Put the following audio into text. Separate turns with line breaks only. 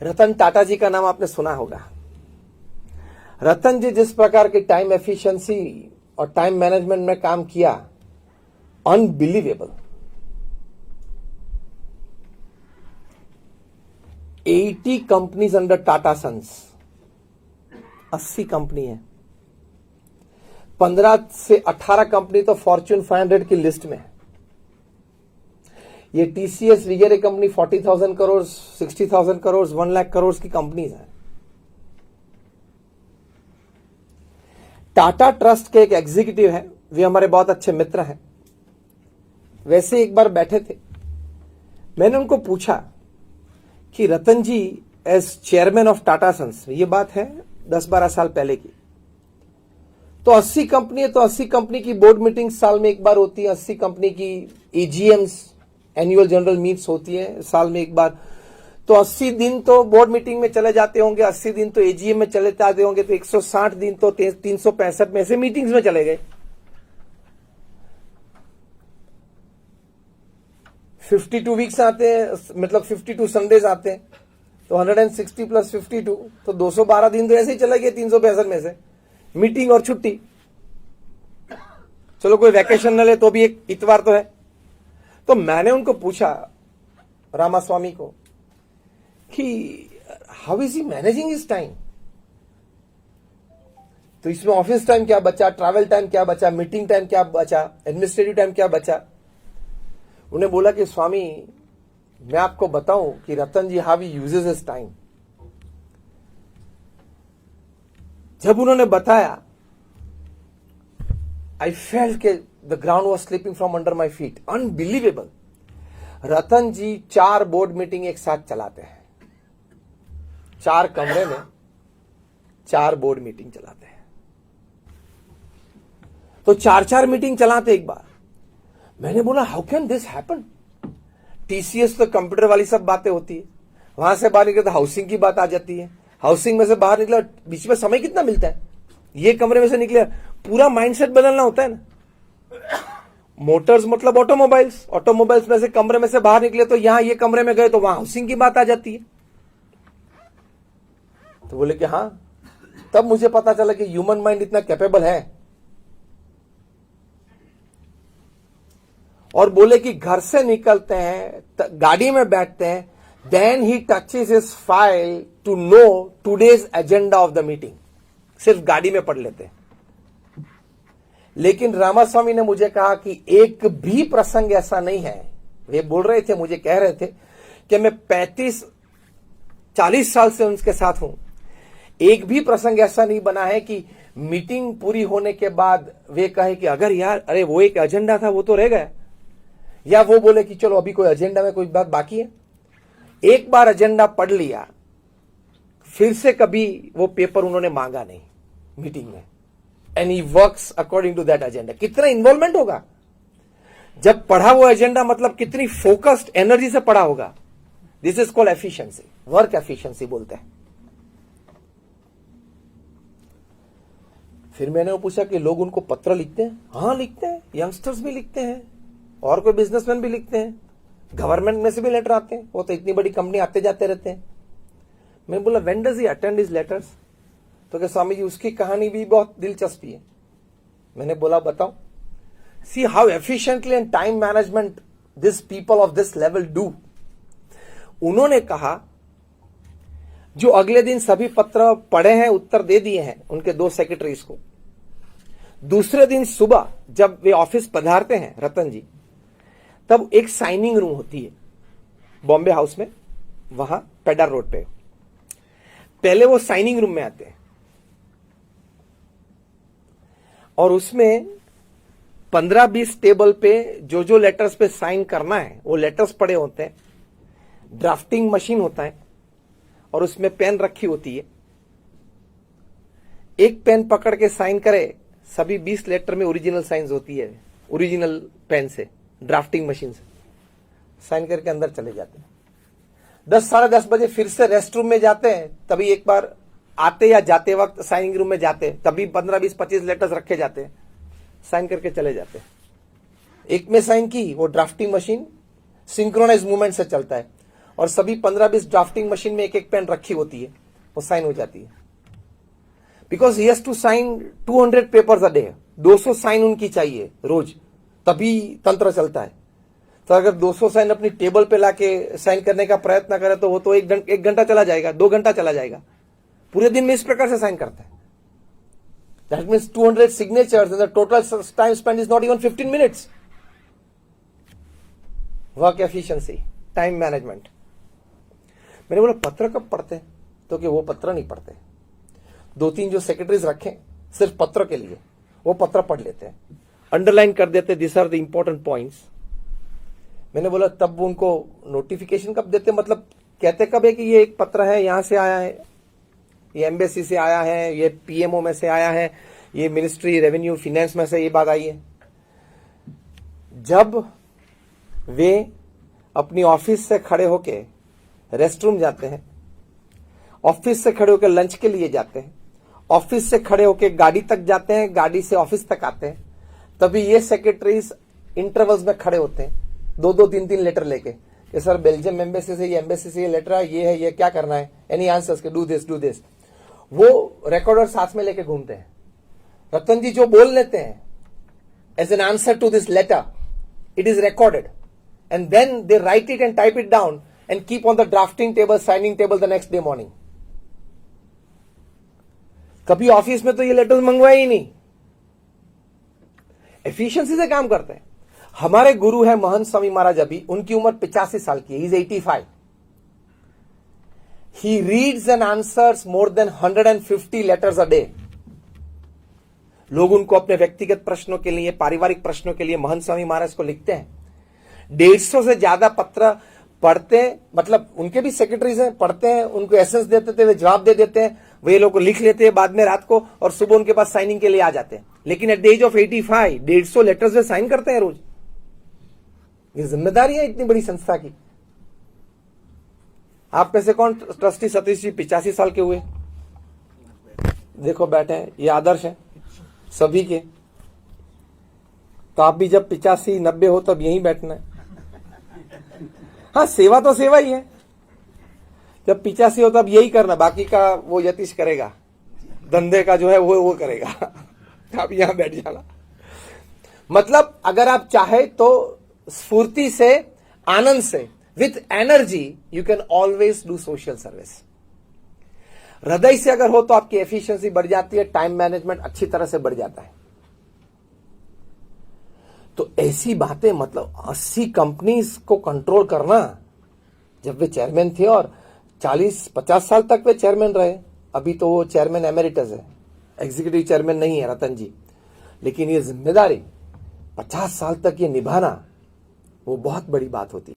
रतन टाटा जी का नाम आपने सुना होगा। रतन जी जिस प्रकार की टाइम एफिशिएंसी और टाइम मैनेजमेंट में काम किया, unbelievable. 80 companies under Tata Sons, 80 company है, 15 से 18 कंपनी तो फॉर्च्यून 500 की लिस्ट में है। ये टीसीएस वगैरह कंपनी 40,000 करोड़, 60,000 करोड़, 1 लाख करोड़ की कंपनीज है। टाटा ट्रस्ट के एक एग्जीक्यूटिव है, वे हमारे बहुत अच्छे मित्र हैं। वैसे एक बार बैठे थे, मैंने उनको पूछा कि Ratan ji as chairman of Tata Sons, ये बात है 10-12 साल पहले की, तो 80 कंपनी है तो 80 कंपनी की बोर्ड मीटिंग साल में एक बार होती है, 80 कंपनी की एजीएम्स एनुअल जनरल मीट्स होती है साल में एक बार, तो 80 दिन तो बोर्ड मीटिंग में चले जाते होंगे, 80 दिन तो एजीएम में चले जाते होंगे, तो 160 दिन तो 365 में से मीटिंग्स में चले गए। 52 वीक्स आते हैं, मतलब 52 संडेज आते हैं, तो 160 प्लस 52 तो 212 दिन तो ऐसे ही चले गए 365 में से, मीटिंग और छुट्टी। चलो कोई वैकेशन न ले तो भी एक इतवार तो है। तो मैंने उनको पूछा, रामास्वामी को, कि how is he managing his time. तो इसमें ऑफिस टाइम क्या बचा, ट्रैवल टाइम क्या बचा, मीटिंग टाइम क्या बचा, एडमिनिस्ट्रेटिव टाइम क्या बचा। उन्हें बोला कि स्वामी, मैं आपको बताऊं कि Ratan ji how he uses his time. जब उन्होंने बताया, आई फेल्ट के the ground was slipping from under my feet, unbelievable. Ratan ji 4 board meeting एक साथ चलाते हैं, 4 कमरे में 4 बोर्ड मीटिंग चलाते हैं, तो 4-4 मीटिंग चलाते एक बार। मैंने बोला how can this happen. TCS तो कंप्यूटर वाली सब बातें होती है, वहां से बाहर निकले तो हाउसिंग की बात आ जाती है, हाउसिंग में से बाहर निकला, बीच में समय कितना मिलता है, ये कमरे में से निकले, पूरा माइंडसेट बदलना होता है ना। मोटर्स मतलब ऑटोमोबाइल्स, ऑटोमोबाइल्स में से कमरे में से बाहर निकले तो यहां ये कमरे में गए तो वहां हाउसिंग की बात आ जाती है। तो बोले कि हाँ, तब मुझे पता चला कि ह्यूमन माइंड इतना कैपेबल है। और बोले कि घर से निकलते हैं, गाड़ी में बैठते हैं, then he touches his file to know today's agenda of the meeting, सिर्फ गाड़ी में पढ़ लेते हैं। लेकिन रामास्वामी ने मुझे कहा कि एक भी प्रसंग ऐसा नहीं है, वे बोल रहे थे, मुझे कह रहे थे कि मैं 35-40 साल से उनके साथ हूं, एक भी प्रसंग ऐसा नहीं बना है कि मीटिंग पूरी होने के बाद वे कहे कि अगर यार, अरे वो एक एजेंडा था वो तो रह गया, या वो बोले कि चलो अभी कोई एजेंडा में कोई बात बाकी है। एक बार एजेंडा पढ़ लिया, फिर से कभी वो पेपर उन्होंने मांगा नहीं मीटिंग में, and he works according to that agenda. कितना इन्वॉल्वमेंट होगा जब पढ़ा वो एजेंडा, मतलब कितनी फोकस्ड एनर्जी से पढ़ा होगा। This is called efficiency, work efficiency बोलते हैं। फिर मैंने वो पूछा कि लोग उनको पत्र लिखते हैं। हाँ लिखते हैं, यंगस्टर्स भी लिखते हैं और कोई बिजनेसमैन भी लिखते हैं, गवर्नमेंट में से भी लेटर आते हैं, वो तो इतनी बड़ी कंपनी आते जाते रहते हैं। मैं बोला when does he attend his letters, तो क्या स्वामी जी उसकी कहानी भी बहुत दिलचस्पी है। मैंने बोला बताओ। See how efficiently and time management this people of this level do. उन्होंने कहा जो अगले दिन सभी पत्र पढ़े हैं, उत्तर दे दिए हैं उनके 2 सेक्रेटरीज को, दूसरे दिन सुबह जब वे ऑफिस पधारते हैं रतन जी, तब एक साइनिंग रूम होती है बॉम्बे हाउस में, वहां पेडर रोड पे। पहले वो साइनिंग रूम में आते हैं और उसमें 15-20 टेबल पे जो जो लेटर्स पे साइन करना है वो लेटर्स पड़े होते हैं, ड्राफ्टिंग मशीन होता है और उसमें पेन रखी होती है। एक पेन पकड़ के साइन करे, सभी 20 लेटर में ओरिजिनल साइंस होती है, ओरिजिनल पेन से, ड्राफ्टिंग मशीन से साइन करके अंदर चले जाते हैं। 10-10:30 बजे फिर से रेस्ट रूम में जाते हैं, तभी एक बार आते या जाते वक्त साइनिंग रूम में जाते हैं, तभी 15-20-25 लेटर्स रखे जाते हैं, साइन करके चले जाते हैं। एक में साइन की, वो ड्राफ्टिंग मशीन सिंक्रोनाइज मूवमेंट से चलता है और सभी 15-20 ड्राफ्टिंग मशीन में एक एक पेन रखी होती है, वो साइन हो जाती है। Because he has to sign 200 papers a day, 200 sign उनकी चाहिए रोज, तभी तंत्र चलता है। तो अगर 200 साइन अपनी टेबल पे लाके साइन करने का प्रयत्न करे तो वो तो एक घंटा चला जाएगा, 2 घंटा चला जाएगा। पूरे दिन में इस प्रकार से साइन करता है। That means 200 signatures and the total time spend is not even 15 minutes. Work efficiency, time management. मैंने बोला पत्र कब पढ़ते हैं? तो कि वो पत्र नहीं पढ़ते। 2-3 जो सेक्रेटरीज रखे सिर्फ पत्र के लिए, वो पत्र पढ़ लेते हैं, अंडरलाइन कर देते, this are the important points. मैंने बोला तब वो उनको नोटिफिकेशन कब देते? मतलब कहते कब है कि ये एक पत्र है, यहां से आया है, ये एम्बेसी से आया है, ये पीएमओ में से आया है, ये मिनिस्ट्री रेवेन्यू फाइनेंस में से ये बात आई है। जब वे अपनी ऑफिस से खड़े होके रेस्टरूम जाते हैं, ऑफिस से खड़े होकर लंच के लिए जाते हैं, ऑफिस से खड़े होकर गाड़ी तक जाते हैं, गाड़ी से ऑफिस तक आते हैं, तभी ये सेक्रेटरीज इंटरवल्स में खड़े होते हैं 2-2, 3-3 लेटर लेके कि सर बेल्जियम एम्बेसी से ये लेटर है, ये है, ये क्या करना है, एनी आंसर्स के, डू दिस। वो रिकॉर्डर साथ में लेके घूमते हैं। रतन जी जो बोल लेते हैं as an answer to this letter, it is recorded and then they write it and type it down and keep on the drafting table, signing table the next day morning. कभी ऑफिस में तो ये letters मंगवाए ही नहीं, efficiency से काम करते हैं। हमारे गुरु है महंत स्वामी महाराज, अभी उनकी उम्र 85 साल की है, he is 85। He reads and answers more than 150 letters a day. लोग उनको अपने व्यक्तिगत प्रश्नों के लिए, पारिवारिक प्रश्नों के लिए महंत स्वामी महाराज को लिखते हैं। 150 से ज्यादा पत्र पढ़ते हैं, मतलब उनके भी सेक्रेटरीज हैं, पढ़ते हैं, उनको एसेंस देते थे, वे जवाब दे देते हैं, वे लोग लिख लेते हैं बाद में रात को, और सुबह उनके पास साइनिंग के लिए आ जाते हैं। लेकिन at the age of 85 150 letters वे साइन करते हैं रोज। ये जिम्मेदारी है इतनी बड़ी संस्था की। आप में से कौन ट्रस्टी सतीश जी 85 साल के हुए? देखो बैठे हैं, ये आदर्श है सभी के। तो आप भी जब 85-90 हो तब यहीं बैठना है। हाँ, सेवा तो सेवा ही है। जब 85 हो तब यही करना, बाकी का वो यतीश करेगा, धंधे का जो है वो करेगा। आप यहां बैठ जाना। मतलब अगर आप चाहे तो स्फूर्ति से, आनंद से, with energy you can always do social service. हृदय से अगर हो तो आपकी एफिशिएंसी बढ़ जाती है, टाइम मैनेजमेंट अच्छी तरह से बढ़ जाता है। तो ऐसी बातें, मतलब 80 कंपनीज को कंट्रोल करना, जब वे चेयरमैन थे और 40-50 साल तक वे चेयरमैन रहे। अभी तो वो चेयरमैन एमेरिटस है, एग्जीक्यूटिव चेयरमैन नहीं है रतन जी, लेकिन ये जिम्मेदारी 50 साल तक ये निभाना, वो बहुत बड़ी बात होती है।